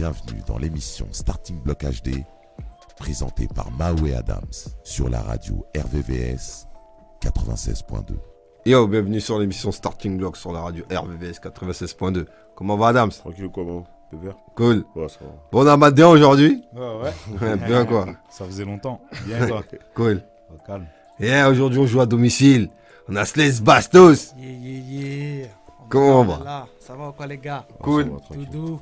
bienvenue dans l'émission Starting Block HD, présentée par Mao et Adams sur la radio RVVS 96.2. Yo, bienvenue sur l'émission Starting Block sur la radio RVVS 96.2. Comment va Adams? Tranquille quoi, bon, Pépère. Cool. Ouais, ça va. Bon, on a Madéan aujourd'hui. Ouais. Bien quoi. Ça faisait longtemps. Bien toi. Cool. Oh, calme. Et aujourd'hui on joue à domicile. On a Slays Bastos. Yeah. Comment on est va? là. Ça va ou quoi les gars? Cool. Ça va, tranquille. Doudou.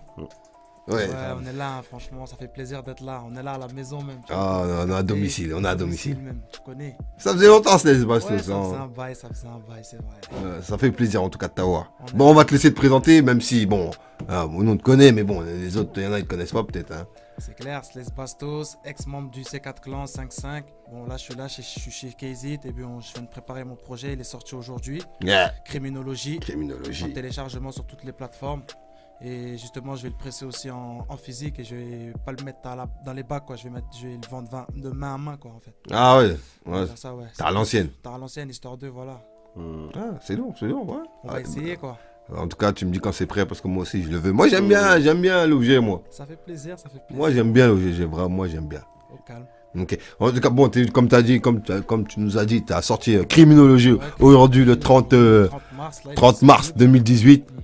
Ouais. On est là, hein, franchement, ça fait plaisir d'être là. On est là à la maison même. tu vois. Ah, on est à domicile, on est à domicile. même, tu connais. Ça faisait longtemps Slays Ouais, Bastos. ça faisait hein. un bail, c'est vrai. Ça fait plaisir en tout cas de t'avoir. On est- Bon, on va te laisser te présenter, même si, bon, nous on te connaît, mais bon, les autres, il y en a, ils te connaissent pas peut-être. Hein. C'est clair, Slays Bastos, ex-membre du C4 Clan 5-5. Bon, là, je suis chez KZit et puis je viens de préparer mon projet. Il est sorti aujourd'hui. Yeah. Criminologie. En Criminologie. téléchargement sur toutes les plateformes. Et justement, je vais le presser aussi en physique et je vais pas le mettre dans les bacs, quoi. Je vais le vendre de main à main, quoi, en fait. Ah ouais. On va Ouais. faire ça, ouais. T'as à l'ancienne. T'as à l'ancienne, histoire de, voilà. Ah, c'est lourd, ouais. On va essayer, quoi. En tout cas, tu me dis quand c'est prêt parce que moi aussi je le veux. Moi j'aime bien l'objet, moi. Ça fait plaisir, ça fait plaisir. Moi j'aime bien l'objet, moi j'aime bien. Au calme. Ok. En tout cas, bon, comme tu as dit, comme tu nous as dit, tu as sorti Criminologie aujourd'hui le 30 mars, là, 30 il est mars sorti. 2018. Mhm.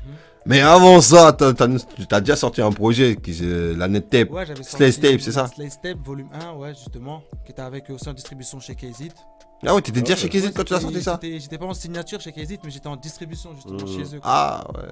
Mais avant ça, t'as déjà sorti un projet qui la Net Tape. Ouais, j'avais Slays sorti Tape, c'est ça? Slays Tape, volume 1, ouais, justement. Qui était avec aussi en distribution chez KZit. Ah ouais, t'étais déjà Ouais, chez KZit quand tu as sorti ça? J'étais pas en signature chez KZit, mais j'étais en distribution, justement, chez eux. quoi. Ah ouais.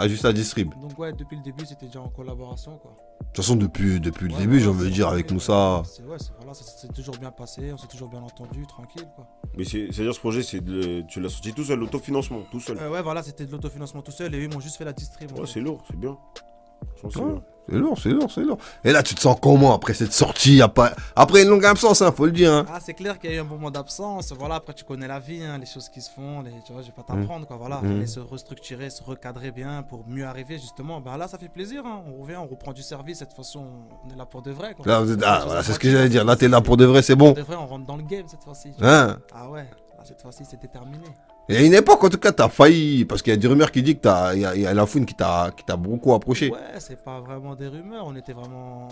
Ah, juste à distrib. De Donc, ouais, depuis le début, c'était déjà en collaboration, quoi. toute façon, depuis le Ouais, début, j'ai ouais, envie de c'est- dire, avec Moussa. Voilà, ça s'est toujours bien passé, on s'est toujours bien entendu, tranquille, quoi. Mais c'est-à-dire ce projet, tu l'as sorti tout seul, l'autofinancement, tout seul. Ouais, voilà, c'était de l'autofinancement tout seul et eux ils m'ont juste fait la distrib. en Ouais, fait. c'est lourd, c'est bien. Franchement, c'est Ouais, bien. c'est lourd. Et là, tu te sens comment après cette sortie? Après une longue absence, faut le dire. Hein. Ah, c'est clair qu'il y a eu un moment d'absence. Voilà, après, tu connais la vie, hein, les choses qui se font. Tu vois, je vais pas t'apprendre, quoi. Voilà, fallait se restructurer, se recadrer bien pour mieux arriver, justement. Bah là, ça fait plaisir. Hein. On revient, on reprend du service. Cette fois-ci, on est là pour de vrai, quoi. Là, Voilà, voilà, c'est ce que j'allais dire. Là, t'es là pour de vrai, c'est bon. Pour de vrai, on rentre dans le game cette fois-ci. Hein? Ah ouais, là, cette fois-ci, c'est déterminé. Et à une époque, en tout cas, t'as failli. Parce qu'il y a des rumeurs qui disent que il y a la fouine qui t'a beaucoup approché. Ouais, c'est pas vraiment des rumeurs. On était vraiment.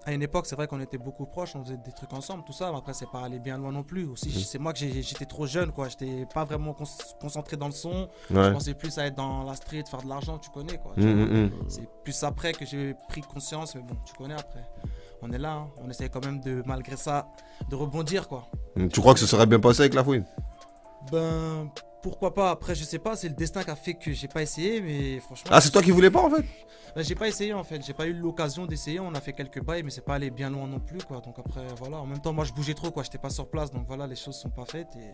À une époque, c'est vrai qu'on était beaucoup proches. On faisait des trucs ensemble, tout ça. Mais après, c'est pas allé bien loin non plus. Aussi, c'est moi que j'étais trop jeune, quoi. J'étais pas vraiment concentré dans le son. Je Ouais. pensais plus à être dans la street, faire de l'argent, tu connais, quoi. C'est plus après que j'ai pris conscience. Mais bon, tu connais après. On est là, hein. On essaye quand même de, malgré ça, de rebondir, quoi. Tu crois que ce serait bien passé avec la fouine? Ben. Pourquoi pas? Après, je sais pas, c'est le destin qui a fait que j'ai pas essayé, mais franchement. Ah, c'est toi qui voulais pas en fait? Ben, j'ai pas essayé en fait, j'ai pas eu l'occasion d'essayer, on a fait quelques bails mais c'est pas allé bien loin non plus quoi, donc après voilà, en même temps moi je bougeais trop quoi, j'étais pas sur place donc voilà, les choses sont pas faites et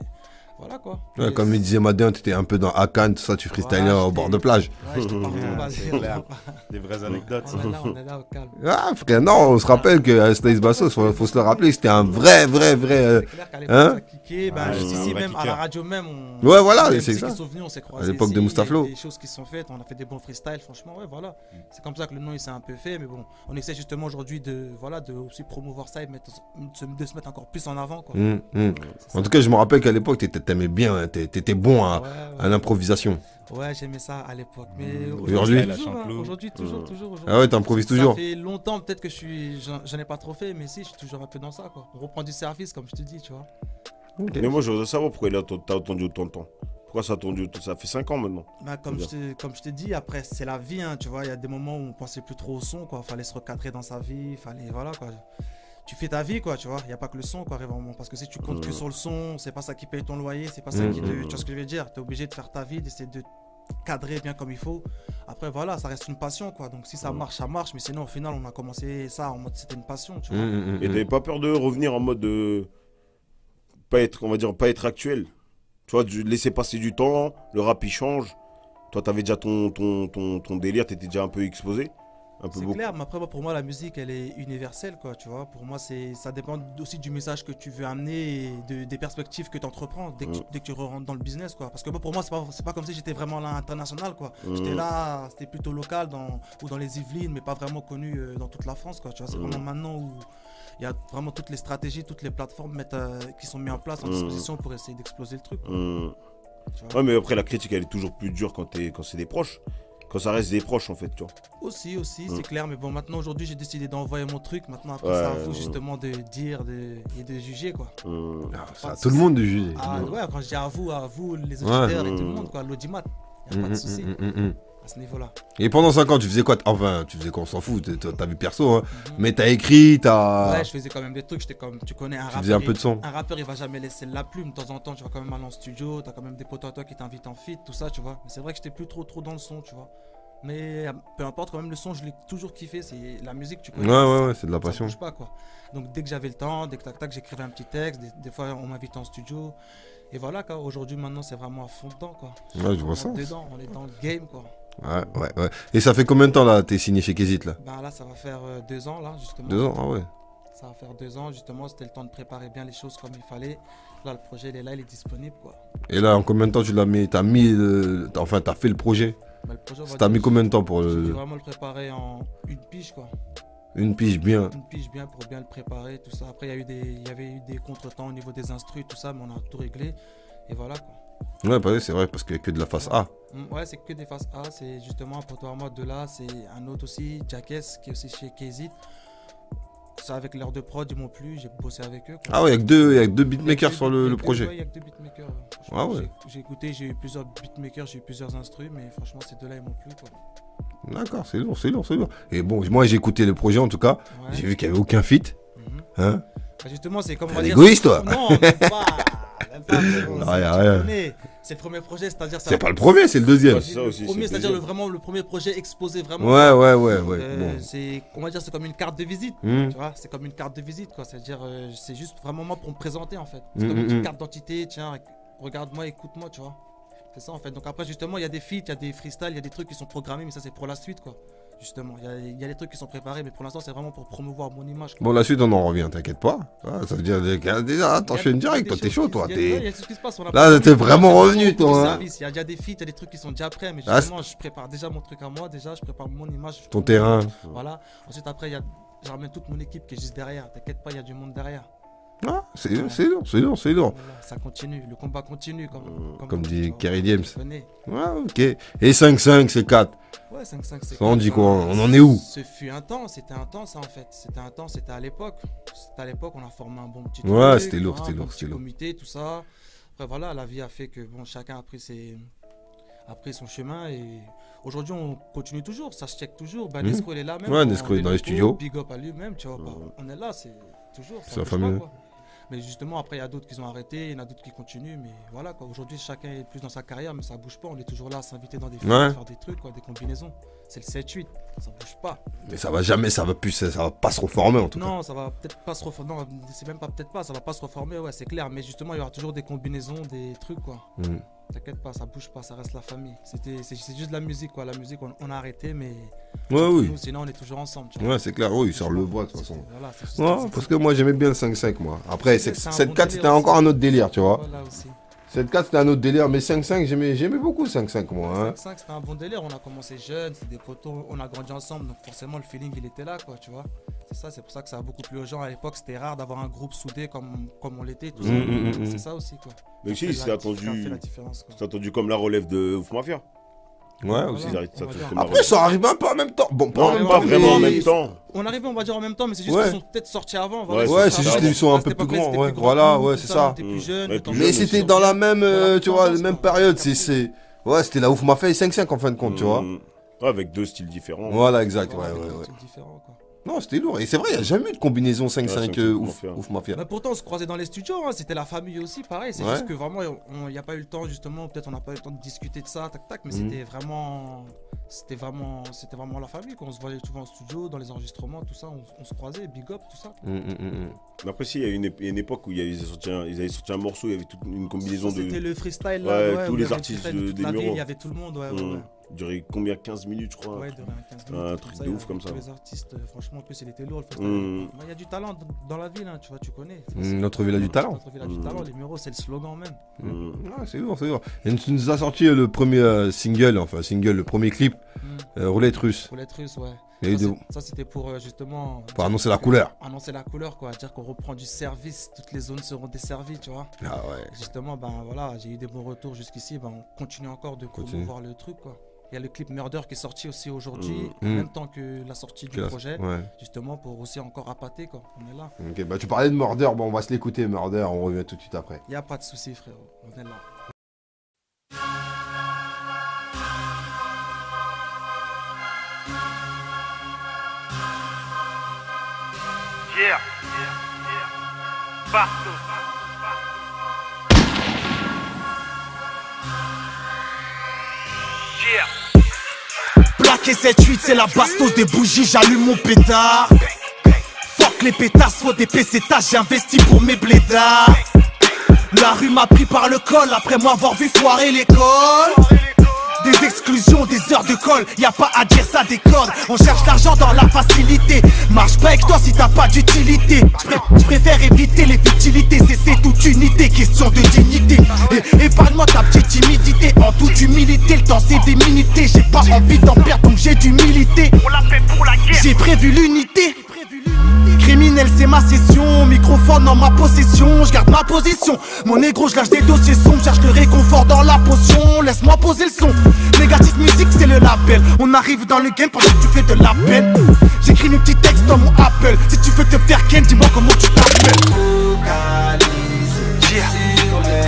voilà quoi. Ouais, Et comme il disait Madéan, t'étais un peu dans Akan, tout ça, tu freestylais au bord de plage. Ouais, j'étais partout, vas-y, C'est clair. Des vraies anecdotes. on est là au calme. Ah, frère, non, on se rappelle que Slays Bassos, faut se le rappeler, c'était un vrai. C'est clair qu'à l'époque hein? ça cliquait, ben, Ouais, juste c'est un ici vrai même à kicker. la radio même, Ouais, voilà, les c'est MC ça. qui sont venus, on s'est croisés À l'époque de ici, Moustaplo. il y a des choses qui sont faites, on a fait des bons freestyles, franchement, ouais voilà. C'est comme ça que le nom il s'est un peu fait, mais bon, on essaie justement aujourd'hui de aussi promouvoir ça et de se mettre encore plus en avant quoi. En tout cas, je me rappelle qu'à l'époque, t'aimais bien, hein, t'étais bon à Ouais, l'improvisation. ouais, j'aimais ça à l'époque. Mais Aujourd'hui toujours, hein, aujourd'hui, toujours. Ah ouais, t'improvises toujours. Ça fait longtemps peut-être que j'en ai pas trop fait, mais si, je suis toujours un peu dans ça quoi. On reprend du service comme je te dis, tu vois. Mais moi, je voudrais savoir pourquoi t'as attendu autant de temps. Pourquoi ça a attendu? Ça fait 5 ans maintenant. Bah, comme je t'ai dit, après c'est la vie, hein, tu vois. Il y a des moments où on pensait plus trop au son, quoi. Fallait se recadrer dans sa vie, fallait voilà quoi. Tu fais ta vie quoi, tu vois. Il y a pas que le son quoi, vraiment. Parce que si tu comptes que sur le son, c'est pas ça qui paye ton loyer, c'est pas ça qui te, tu vois ce que je veux dire. T'es obligé de faire ta vie, d'essayer de cadrer bien comme il faut. Après voilà, ça reste une passion quoi. Donc si ça marche, ça marche. Mais sinon au final, on a commencé ça en mode c'était une passion, tu vois. Et t'avais pas peur de revenir en mode pas être, on va dire, pas être actuel. Tu vois, de laisser passer du temps, le rap il change. Toi, t'avais déjà ton délire, t'étais déjà un peu exposé. Un peu C'est beaucoup. clair, mais après, moi, pour moi, la musique, elle est universelle, quoi, tu vois. Pour moi, ça dépend aussi du message que tu veux amener et des perspectives que tu entreprends dès que tu rentres dans le business, quoi. Parce que moi, pour moi, c'est pas comme si j'étais vraiment là international, quoi. J'étais là, c'était plutôt local ou dans les Yvelines, mais pas vraiment connu dans toute la France, quoi. Tu vois, c'est vraiment maintenant où il y a vraiment toutes les stratégies, toutes les plateformes qui sont mises en place en disposition pour essayer d'exploser le truc, quoi. Tu vois. Ouais, mais après, la critique, elle est toujours plus dure quand c'est des proches. Quand ça reste des proches, en fait, tu vois. Aussi, c'est clair. Mais bon, maintenant, aujourd'hui, j'ai décidé d'envoyer mon truc. Maintenant, après, Ouais, c'est à vous, justement, de dire et de juger, quoi. C'est à tout le monde de juger. Ah ouais, quand je dis à vous, les auditeurs et tout le monde, quoi, l'audimat, il n'y a pas de souci à ce niveau-là. Et pendant 5 ans, tu faisais quoi? Enfin, tu faisais quoi? On s'en fout, ta vie perso, hein. Mais t'as écrit, Ouais, je faisais quand même des trucs, j'étais comme, tu connais un Tu faisais un peu de son. Un rappeur, il va jamais laisser la plume. De temps en temps, tu vas quand même aller en studio, t'as quand même des potes à toi qui t'invitent en feat, tout ça, tu vois. Mais c'est vrai que j'étais plus trop dans le son, tu vois. Mais peu importe, quand même, le son, je l'ai toujours kiffé. C'est la musique, tu connais. Ouais, c'est de la Ça passion. bouge pas, quoi. Donc dès que j'avais le temps, dès que tac, j'écrivais un petit texte. Des fois, on m'invite en studio. Et voilà, quoi. Aujourd'hui, maintenant, c'est vraiment à fond dedans, quoi. Ouais, je vois ça. On est dans le game, quoi. Ouais. Et ça fait combien de temps, là, t'es signé chez Kézit, là? Ben là, ça va faire 2 ans, là, justement. 2 ans, ah ouais. Ça va faire 2 ans, justement. C'était le temps de préparer bien les choses comme il fallait. Là, le projet, il est là, il est disponible, quoi. Et là, en combien de temps tu l'as mis? T'as fait le projet? Ben, le projet, on va T'as dire, mis combien de temps pour j'ai dû le... vraiment le préparer en une pige, quoi. Une pige bien? Une pige bien pour bien le préparer, tout ça. Après, il y avait eu des contretemps au niveau des instrus, tout ça, mais on a tout réglé. Et voilà, quoi. Ouais, bah oui, c'est vrai, parce qu'il n'y a que de la face A. Ouais, c'est que des faces A. C'est justement pour toi, moi, de là, c'est un autre aussi, Jackess, qui est aussi chez Kézit. Ça, avec l'heure de prod, ils m'ont plu, j'ai bossé avec eux, quoi. Ah ouais, il y a que deux beatmakers sur le projet. Ouais, il y a que 2 beatmakers. Ah ouais. J'ai écouté, j'ai eu plusieurs beatmakers, j'ai eu plusieurs instrus, mais franchement, ces deux-là, ils m'ont plu, quoi. D'accord, c'est lourd. Et bon, moi j'ai écouté le projet en tout cas, Ouais. j'ai vu qu'il n'y avait aucun feat. Hein? Bah, justement, c'est comme on T'es va un dire. égoïste, toi. Non, même pas. Même pas, frérot, Ah, y a tu rien. connais. C'est le premier projet, c'est-à-dire ça. C'est pas le premier, c'est le deuxième. Ouais, c'est ça aussi, Le premier, c'est c'est-à-dire le vraiment le premier projet exposé vraiment. Ouais. Bon. C'est, on va dire, c'est comme une carte de visite. Hmm. Tu vois, c'est comme une carte de visite, quoi. C'est-à-dire, c'est juste vraiment moi pour me présenter, en fait. C'est Hmm, comme une hmm, petite hmm. carte d'identité. Tiens, regarde-moi, écoute-moi, tu vois. C'est ça, en fait. Donc après, justement, il y a des feats, il y a des freestyles, il y a des trucs qui sont programmés, mais ça, c'est pour la suite, quoi. Justement, il y a des trucs qui sont préparés, mais pour l'instant, c'est vraiment pour promouvoir mon image, quoi. Bon, la suite on en revient, t'inquiète pas. Ah, ça veut dire déjà, attends, je fais une direct, toi t'es chaud, toi. Il y a tout ce qui se passe, on a Là, pas- t'es vraiment on a revenu, beaucoup de toi, hein. services. Il y a des feats, il y a des trucs qui sont déjà prêts, mais Ah, justement, je prépare déjà mon truc à moi, déjà, je prépare mon image. Ton terrain. Voilà. Ensuite, après, je ramène toute mon équipe qui est juste derrière. T'inquiète pas, il y a du monde derrière. Ah, c'est lourd. Voilà, ça continue, le combat continue. Comme on dit tu vois. Kerry James. Tu connais. Ouais, ok. Et 5-5, c'est 4. Ouais, 5-5, c'est Ça, on dit comme quoi? ça. On en est où? Ce fut un temps, c'était un temps, ça en fait. C'était un temps, c'était à l'époque. C'était à l'époque, on a formé un bon petit Ouais, truc, c'était lourd, hein, c'était un bon lourd, petit c'était lourd. comité, tout ça. Après, voilà, la vie a fait que bon, chacun a pris son chemin et aujourd'hui, on continue toujours, ça se check toujours. Ben, Nesco, il est là même. Ouais, Nesco est dans les studios. Big up à lui-même, tu vois. On est là, c'est toujours. ça C'est la bouge pas, famille. quoi. Mais justement, après, il y a d'autres qui ont arrêté, il y en a d'autres qui continuent. Mais voilà, quoi. Aujourd'hui, chacun est plus dans sa carrière, mais ça bouge pas. On est toujours là à s'inviter dans des films, Ouais. faire des trucs, quoi, des combinaisons. C'est le 7-8, ça bouge pas. Mais ça va pas se reformer en tout cas. Non, ça va peut-être pas se reformer. Non, c'est même pas peut-être pas, ça va pas se reformer, ouais, c'est clair. Mais justement, il y aura toujours des combinaisons, des trucs, quoi. Hmm. T'inquiète pas, ça bouge pas, ça reste la famille. C'est juste de la musique, quoi. La musique, on a arrêté, mais Ouais, oui. nous, sinon, on est toujours ensemble. Tu vois. Ouais, c'est clair, oui, il sort le bois de toute façon. Voilà, c'est juste Ouais, ça. parce que moi j'aimais bien le 5-5 moi. Après, C'est un 7-4 bon c'était délire encore aussi. un autre délire, tu vois. Voilà aussi. 7-4 c'était un autre délire, mais 5-5 j'aimais beaucoup 5-5 moi. Hein. 5, c'était un bon délire, on a commencé jeune, c'est des potos, on a grandi ensemble, donc forcément le feeling il était là, quoi, tu vois. C'est ça, c'est pour ça que ça a beaucoup plu aux gens. À l'époque, c'était rare d'avoir un groupe soudé comme on l'était, tout ça. C'est ça aussi, quoi. Mais Ça si, fait c'est la- ça fait attendu. la différence, quoi. C'est attendu comme la relève de Ouf Mafia. Ouais, aussi. Ils arrêtent ça on va tout dire. comme la Après, relève. ça arrive un peu en même temps. Bon, Non, en même pas temps, vraiment en mais- même temps. On arrivait, on va dire en même temps, mais c'est juste Ouais. qu'ils sont peut-être sortis avant. Ouais, Ouais, c'est c'est ça. juste qu'ils sont un À peu cette plus époque-là, grands. c'était Ouais, plus voilà, grand, ouais, tout c'est ça, ça. on était plus jeunes, Mais le temps plus Mais de- jeune c'était aussi. dans la même, Voilà, tu vois, tendance, même quoi. période. Capté. Ouais, c'était la Ouf Mafia et 5-5 en fin de compte, tu vois. Ouais, avec deux styles différents. Voilà, exact. Ouais, Ouais, ouais, avec ouais. des trucs différents, quoi. Non, c'était lourd. Et c'est vrai, il n'y a jamais eu de combinaison 5-5 Ouais, 5-5 Ouf Mafia. Mafia. Bah pourtant on se croisait dans les studios, hein, c'était la famille aussi, pareil. C'est Ouais. juste que vraiment il n'y a pas eu le temps justement, peut-être on n'a pas eu le temps de discuter de ça, tac tac, mais Mhm. c'était vraiment la famille, quoi. On se voyait souvent en studio, dans les enregistrements, tout ça, on se croisait, big up, tout ça. Mais après, si, il y a une époque où ils avaient sorti un morceau, il y avait toute une combinaison Ça, C'était de. le freestyle Ouais, là, tous où il les y avait artistes le freestyle des toute la ville, Mureaux. il y avait tout le monde, ouais. Durait combien 15 minutes, je crois. Ouais, de 15 Un minutes, truc ça, de il y ouf avait comme ça. tous les artistes, franchement, en plus il était lourd le freestyle. Mm. Il y a du talent dans la ville, hein, tu vois, tu connais. Notre ville a du talent. Notre ville a du talent, les Mureaux, c'est le slogan même. Ouais, c'est lourd, c'est lourd. Et tu nous as sorti le premier single, le premier clip, Roulette Russe. Roulette russe, ouais. Il y a eu Ça, c'était pour justement. Pour annoncer la couleur. Annoncer la couleur, quoi. Dire qu'on reprend du service, toutes les zones seront desservies, tu vois. Ah ouais. Justement, ben voilà, j'ai eu des bons retours jusqu'ici. Ben, on continue encore de promouvoir le truc, quoi. Il y a le clip Murder qui est sorti aussi aujourd'hui, en Mm. même temps que la sortie du projet, Ouais. justement pour aussi encore appâter quoi. On est là. Ok, bah tu parlais de Murder, bon on va se l'écouter Murder, on revient tout de suite après. Y a pas de souci frérot, on est là. Yeah, Bastos. Yeah. Plaqué 7-8, c'est la bastos des bougies, j'allume mon pétard. Fuck les pétards, soit des PC'tages, j'ai investi pour mes blédards. La rue m'a pris par le col, après m'avoir vu foirer l'école. Des exclusions, des heures de colle, y a pas à dire ça déconne. On cherche l'argent dans la facilité. Marche pas avec toi si t'as pas d'utilité. Je préfère éviter les futilités, c'est toute unité, question de dignité. Épargne-moi ta petite timidité, en toute humilité, le temps c'est des minutés. J'ai pas envie d'en perdre donc j'ai d'humilité. On l'a fait pour la guerre. J'ai prévu l'unité. Criminel c'est ma session, microphone en ma possession, je garde ma position. Mon négro je lâche des dossiers sombres, cherche le réconfort dans la potion. Laisse-moi poser le son, Négatif musique c'est le label. On arrive dans le game pendant que tu fais de la peine. J'écris mes petits textes dans mon Apple. Si tu veux te faire ken, dis-moi comment tu t'appelles.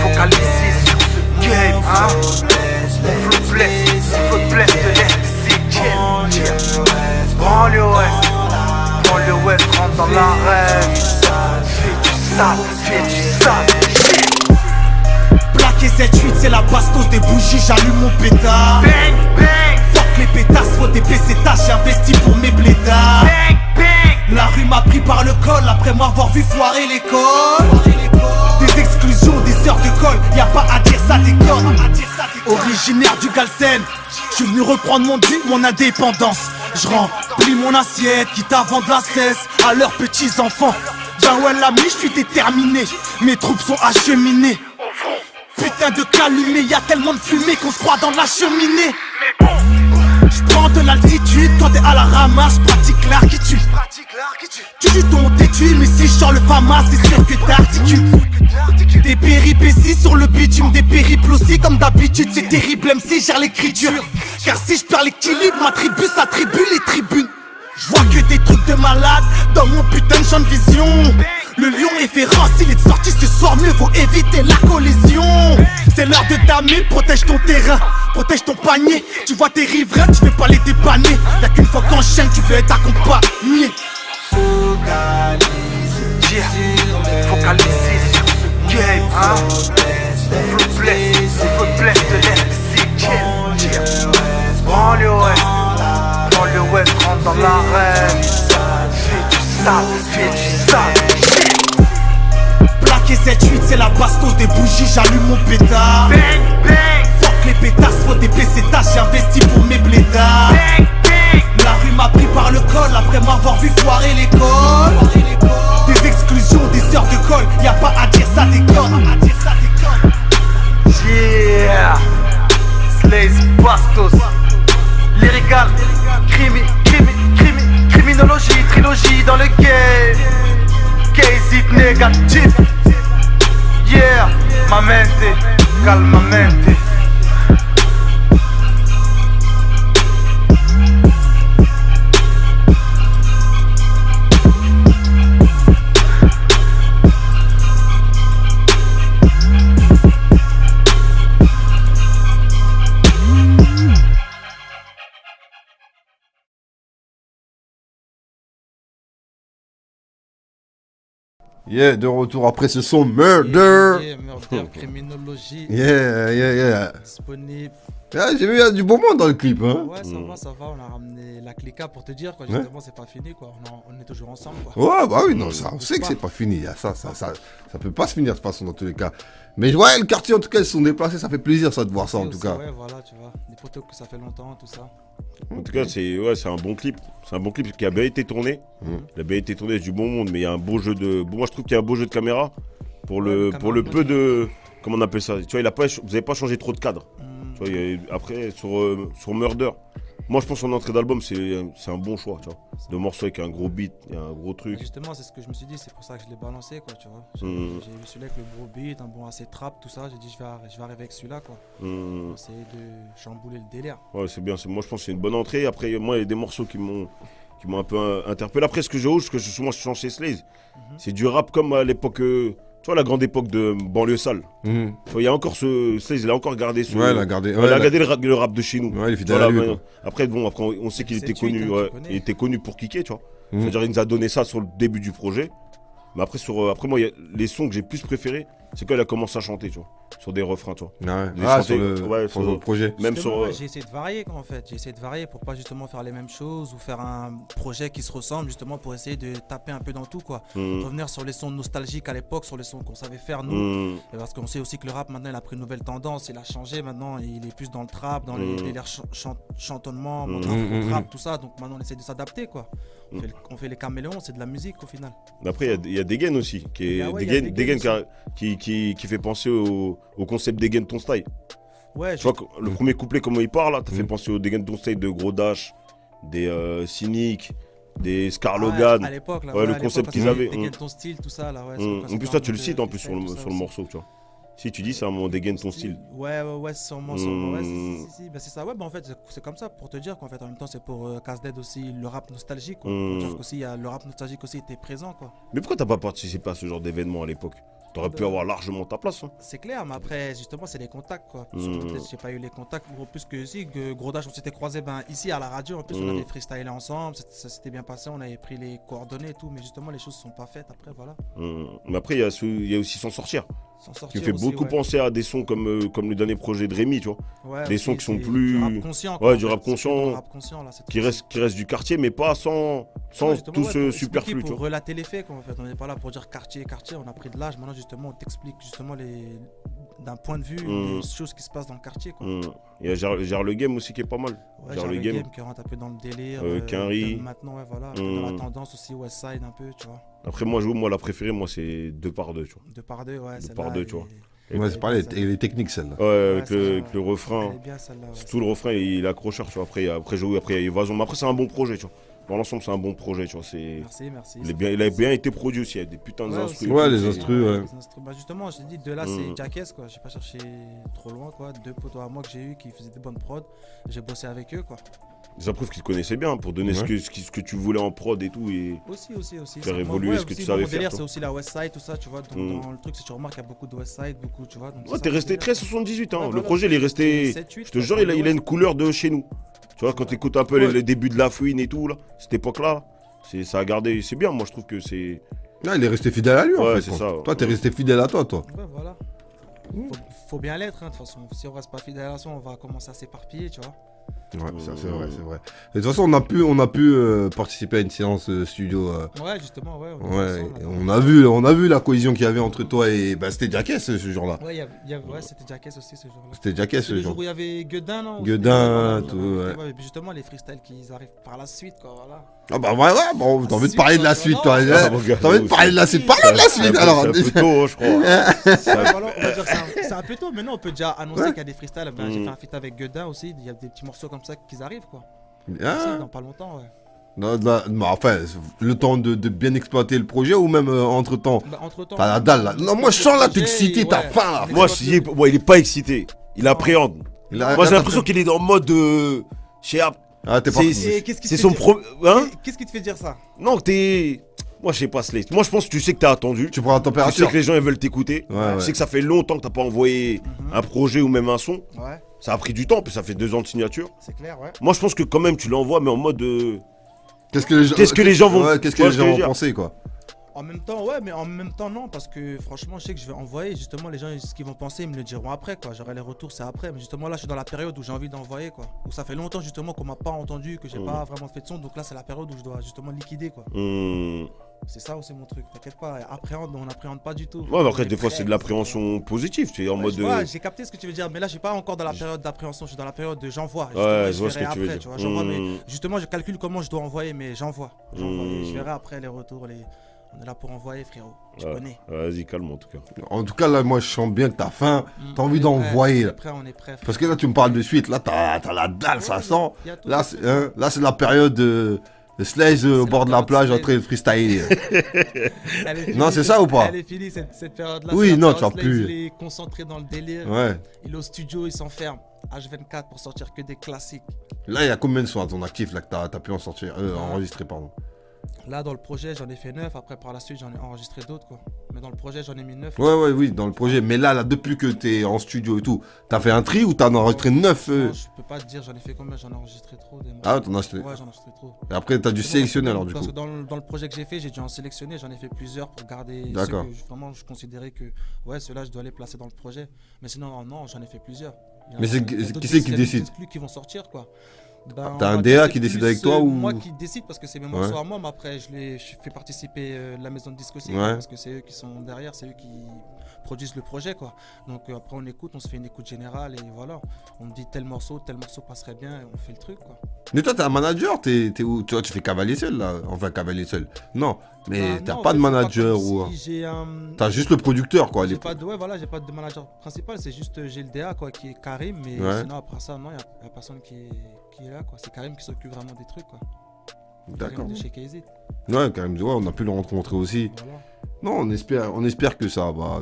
Focalisé sur ce game, hein. Flow bless de l'est, banlieue ouest. Banlieue ouest rentre dans l'arène. Fais du sale. Plaqué 7-8 c'est la bastos des bougies, j'allume mon pétard. Bang, bang, Fuck les pétards, soit des PC'tages, j'ai investi pour mes blédards. bang, bang. La rue m'a pris par le col, après m'avoir vu foirer l'école. Des exclusions, des heures de colle, y a pas à dire ça déconne. Originaire du Galsen, je suis venu reprendre mon dû, mon indépendance. Je remplis mon assiette, quitte à vendre la cesse à leurs petits enfants. Jawel l'ami, je suis déterminé, mes troupes sont acheminées. Putain de calumet, y a tellement de fumée qu'on se croit dans la cheminée. Je prends de l'altitude quand t'es à la ramasse, pratique l'art qui tue. Tu dis ton t'études, mais si je sors le famas, c'est sûr que t'articules. Des péripéties sur le bitume, des périples aussi, comme d'habitude, c'est terrible, MC gère l'écriture. Car si je perds l'équilibre, ma tribu s'attribue les tribunes. Je vois que des trucs de malade dans mon putain de champ de vision. Le lion est féroce, il est sorti ce soir, mieux vaut éviter la collision. C'est l'heure de damer, protège ton terrain, protège ton panier. Tu vois tes riverains, tu veux pas les dépanner. Y'a qu'une fois qu'en chaîne, tu veux être accompagné. Focalisé sur ce game, hein. Flow bless de l'est, banlieue ouest. Banlieue ouest rentre dans l'arène. Fais du sale. Plaqué 7-8 c'est la bastos des bougies, j'allume mon pétard. Bang, bang, Fuck les pétards, soit des PC'tages, j'ai investi pour mes blédards. bang, bang. La rue m'a pris par le col, après m'avoir vu foirer l'école. Des exclusions, des heures de colle, y a pas à dire ça déconne. Yeah, Slays Bastos, lyrical, criminologie, trilogie dans le game. K-Zip négatif. Yeah, ma mente, calmamente. Yeah, de retour après ce son Murder. Yeah, Murder, criminologie, Yeah. disponible. Ah, j'ai vu, il y a du beau monde dans le clip, hein. Ouais, ça va, on a ramené la clica pour te dire, quoi. Justement, c'est pas fini, quoi. On est toujours ensemble, quoi. Ouais, bah oui, non, ça, on sait que c'est pas fini. Ça peut pas se finir de toute façon, dans tous les cas. Mais ouais, le quartier, en tout cas, ils se sont déplacés. Ça fait plaisir, ça, de voir ça, en tout cas. Ouais, voilà, tu vois. Des photos que ça fait longtemps, tout ça. En tout cas, c'est un bon clip. C'est un bon clip qui a bien été tourné. Il a bien été tourné, c'est du bon monde, mais il y a un beau jeu de. Moi, je trouve qu'il y a un beau jeu de caméra. Pour le peu de. Comment on appelle ça? Tu vois, vous avez pas changé trop de cadre. Tu vois, après, sur Murder, Moi, je pense qu'en entrée d'album, c'est un bon choix, tu vois. De morceaux avec un gros beat et un gros truc. Justement, c'est ce que je me suis dit, c'est pour ça que je l'ai balancé, quoi, tu vois. J'ai Mm. j'ai eu celui-là avec le gros beat, un bon assez trap, tout ça. J'ai dit, je vais arriver avec celui-là, quoi. Mm. Essayer de chambouler le délire. Ouais, c'est bien. Moi, je pense que c'est une bonne entrée. Après, moi, il y a des morceaux qui m'ont un peu interpellé. Après, ce que j'ai parce que souvent, je change chez Slaze, c'est du rap comme à l'époque, tu vois, la grande époque de Banlieue Sale. Mhm. Tu vois, il y a encore Slaze, il a encore gardé ce. Ouais, il a gardé. il a gardé le rap de chez nous. Ouais, il est fidèle Voilà, à lui, mais- quoi. après, bon, on sait qu'il était 7-8, connu. hein, Ouais, tu connais. il était connu pour kicker, tu vois. Mhm. C'est-à-dire, il nous a donné ça sur le début du projet. Mais après, après moi, les sons que j'ai plus préférés, c'est quand il a commencé à chanter, tu vois. Sur des refrains, tu vois. Ouais. Les Ah, chanter, sur sur le projet. Même Justement, sur. ouais, j'ai essayé de varier, quoi, en fait. J'ai essayé de varier pour pas justement faire les mêmes choses ou faire un projet qui se ressemble, justement, pour essayer de taper un peu dans tout, quoi. Revenir sur les sons nostalgiques à l'époque, sur les sons qu'on savait faire, nous. Et parce qu'on sait aussi que le rap, maintenant, il a pris une nouvelle tendance, il a changé, maintenant, il est plus dans le trap, dans les délires chantonnement, trap, tout ça. Donc maintenant, on essaie de s'adapter, quoi. On fait les caméléons, c'est de la musique, au final. Après, il y a Degen aussi, qui est Ah ouais, il y a Degen Degen qui fait penser au concept Degen ton style. Ouais, Tu vois, le premier couplet, comment il parle, là, t'as fait penser au Degen ton style de Gros Dash, des Cynic, des Scarlogan. à l'époque, là, Ouais, le à concept l'époque, qu'ils parce que avaient. dégaine ton style, tout ça, là, ouais. En plus, toi, tu le cites en plus sur le morceau, tu vois. Si tu dis, c'est un moment Degen ton style. Ouais, sûrement, ouais, si, bah, c'est ça, ouais, bah en fait, c'est comme ça, pour te dire qu'en fait, en même temps, c'est pour Casse-Dead aussi, le rap nostalgique, quoi. Pour dire qu'aussi, le rap nostalgique aussi était présent, quoi. Mais pourquoi t'as pas participé à ce genre d'événement à l'époque? T'aurais pu avoir largement ta place, hein. C'est clair, mais après, justement, c'est les contacts, quoi. Surtout, peut-être, j'ai pas eu les contacts, en plus que si, Gros Dash, on s'était croisés ici à la radio, en plus, on avait freestylé ensemble, ça s'était bien passé, on avait pris les coordonnées et tout, mais justement, les choses sont pas faites après, voilà. Mais après, il y a aussi S'en Sortir. S'en Qui sortir me fait aussi, beaucoup ouais. penser à des sons comme le dernier projet de Rémi, tu vois. Ouais, des aussi, sons qui sont c'est plus. du rap conscient, Ouais, en du fait, rap c'est conscient. plutôt rap conscient, là, c'est Qui reste du quartier, mais pas sans Ouais, justement, tout ouais, ce pour superflu, expliquer, tu pour vois. relater les faits, quoi, en fait. On n'est pas là pour dire quartier, on a pris de l'âge. Maintenant, justement, on t'explique justement d'un point de vue les choses qui se passent dans le quartier, quoi. Il y a Gère le Game aussi qui est pas mal. Ouais, Gère genre le le Game. game qui rentre un peu dans le délire. Quinry. Maintenant, ouais, voilà. Un peu dans la tendance aussi, Westside un peu, tu vois. Après, moi, la préférée, moi, c'est 2x2, tu vois. 2 par 2, ouais. 2 par 2, tu vois. Ouais, c'est pareil, et les techniques, celle-là. Ouais, avec celle-là, le refrain. Elle est bien, celle-là, ouais. Tout le refrain, il est accrocheur, tu vois. Après, il y a Évasion. Mais après, c'est un bon projet, tu vois. Dans l'ensemble, c'est un bon projet, tu vois. Merci. Il a bien été produit aussi. Il y a des putains d'instrus. Ouais, les instrus, ouais. Bah justement, je t'ai dit, de là, c'est Jackass, quoi. J'ai pas cherché trop loin, quoi. 2 potos à moi que j'ai eu qui faisaient des bonnes prods. J'ai bossé avec eux, quoi. Ça prouve qu'ils te connaissaient bien pour donner ce que tu voulais en prod et tout. Et... Aussi. Faire Ça, évoluer ce que tu savais mon délire, faire, c'est aussi la Westside, tout ça, tu vois. Donc, dans le truc, si tu remarques, il y a beaucoup de Westside, beaucoup, tu vois. Donc, Ouais, t'es resté très 78, hein. Ouais, Le voilà, projet, il est resté. 7-8, Je te jure, il a une couleur de chez nous. Tu vois, quand t'écoutes un peu les débuts de La Fouine et tout, là, cette époque-là, ça a gardé. C'est bien, moi, je trouve que c'est. Là, il est resté fidèle à lui, en Ouais, fait. c'est quoi. ça. Toi, t'es resté fidèle à toi. Ouais, voilà. Faut bien l'être, hein, de toute façon. Si on reste pas fidèle à ça, on va commencer à s'éparpiller, tu vois. Ouais, ça, c'est vrai. Et de toute façon, on a pu participer à une séance studio. Ouais, justement, ouais. Ouais, et on a vu la cohésion qu'il y avait entre toi et. Bah, c'était Jackass ce jour-là. Ouais, c'était Jackass aussi ce jour-là. C'était Jackass C'est ce le jour. jour où il y avait Guedin, non? Guedin, tout, ouais. Et puis justement, les freestyles qui arrivent par la suite, quoi, voilà. Ah bah ouais, bon, t'as envie de parler de la suite, toi. Ah, mon gars, T'as envie de parler de la suite. Parle de la suite, alors. C'est un peu tôt, je crois. Ouais, voilà, on va dire que c'est un peu tôt, mais non, on peut déjà annoncer qu'il y a des freestyles. Ben, j'ai fait un feat avec Guedin aussi, il y a des petits morceaux comme ça qui arrivent, quoi. Ah. Dans pas longtemps, ouais. Non, enfin, le temps de bien exploiter le projet ou même entre-temps. Bah, entre-temps. T'as la dalle là. Non, moi je sens là, t'es excité, t'as faim là. Moi, il est pas excité. Il appréhende. Moi, j'ai l'impression qu'il est en mode. Je sais pas. Ah, t'es pas. C'est son premier. Hein? Qu'est-ce qui te fait dire ça? Non, t'es. Moi, je sais pas, Slate. Moi, je pense que tu sais que t'as attendu. Tu prends la Tu sais température. que les gens ils veulent t'écouter. Ouais, Tu sais que ça fait longtemps que t'as pas envoyé un projet ou même un son. Ouais, Ça a pris du temps, puis ça fait 2 ans de signature. c'est clair, ouais. Moi, je pense que quand même, tu l'envoies, mais en mode. Qu'est-ce que les gens vont. Ouais, qu'est-ce que Tu vois les ce gens que je veux vont dire penser quoi? En même temps, ouais, mais en même temps, non, parce que franchement, je sais que je vais envoyer. Justement, les gens, ce qu'ils vont penser, ils me le diront après, quoi. J'aurai les retours, c'est après. Mais justement, là, je suis dans la période où j'ai envie d'envoyer, quoi. Où ça fait longtemps, justement, qu'on m'a pas entendu, que j'ai pas vraiment fait de son. Donc là, c'est la période où je dois justement liquider, quoi. C'est ça aussi mon truc, t'inquiète pas. On n'appréhende pas du tout. Ouais, mais après, des fois, c'est de l'appréhension positive. Tu es en Ouais, mode. je vois, j'ai capté ce que tu veux dire, mais là, je suis pas encore dans la période d'appréhension. Je suis dans la période de j'envoie. Ouais, Justement, je vois ce verrai que tu veux après, dire. vois. J'envoie, mais justement, je calcule comment je dois envoyer, mais j'envoie. Et je verrai après les retours, On est là pour envoyer, frérot. Tu Ouais. connais. Vas-y, calme en tout cas. En tout cas, là, moi, je sens bien que t'as faim. T'as envie On est d'envoyer, prêt, là. On est prêt, on est prêt. Parce que là, tu me parles de suite. Là, t'as la dalle, ça Ouais, sent. y a tout Là, à c'est fait. la période de Slaze au la bord de la période plage en train de freestyler. Elle est Non, finie, c'est ça ou pas? Elle est finie cette période-là. Oui, c'est la non, période tu vas Slaze, plus. Il est concentré dans le délire. Ouais. Il est au studio, il s'enferme. H24 pour sortir que des classiques. Là, il y a combien de sons à ton actif là, que t'as pu en sortir, enregistrer, pardon. Là, dans le projet, j'en ai fait 9. Après, par la suite, j'en ai enregistré d'autres, quoi. Mais dans le projet, j'en ai mis 9. Ouais, oui, dans le projet. Mais là, depuis que t'es en studio et tout, t'as fait un tri ou t'en as enregistré 9 Non, je peux pas te dire, j'en ai fait combien, j'en ai enregistré trop. Des Ah, t'en as acheté. Ouais, j'en ai enregistré trop. Et après, t'as dû sélectionner alors, du Parce coup. que dans le projet que j'ai fait, j'ai dû en sélectionner, j'en ai fait plusieurs pour garder ceux D'accord. que vraiment je considérais que, ouais, ceux-là, je dois les placer dans le projet. Mais sinon, non, j'en ai fait plusieurs. Il y en Mais a- c'est- il y a d'autres qui c'est qui il y a décide? d'autres exclus qui vont sortir, quoi. Ben, T'as on un va DA dire, c'est qui décide plus, avec toi ou- Moi qui décide parce que c'est mes morceaux Ouais. à moi, mais après je fais participer la maison de disque aussi, Ouais. parce que c'est eux qui sont derrière, c'est eux qui produisent le projet, quoi. Donc après on écoute, on se fait une écoute générale et voilà, on me dit tel morceau passerait bien et on fait le truc, quoi. Mais toi, t'es un manager, t'es où? Tu vois, tu fais cavalier seul là. Enfin, cavalier seul. Non, mais Bah, t'as non, pas de c'est manager comme ou. si j'ai un... T'as juste le producteur quoi. J'ai pas de, ouais, voilà, j'ai pas de manager principal, c'est juste j'ai le DA quoi, qui est Karim, mais Ouais. sinon après ça, non, il y a personne qui est là, quoi. C'est Karim qui s'occupe vraiment des trucs, quoi. D'accord. Karim de chez KZ. Ouais, quand même, ouais, on a pu le rencontrer aussi. Voilà. Non, on espère que ça va.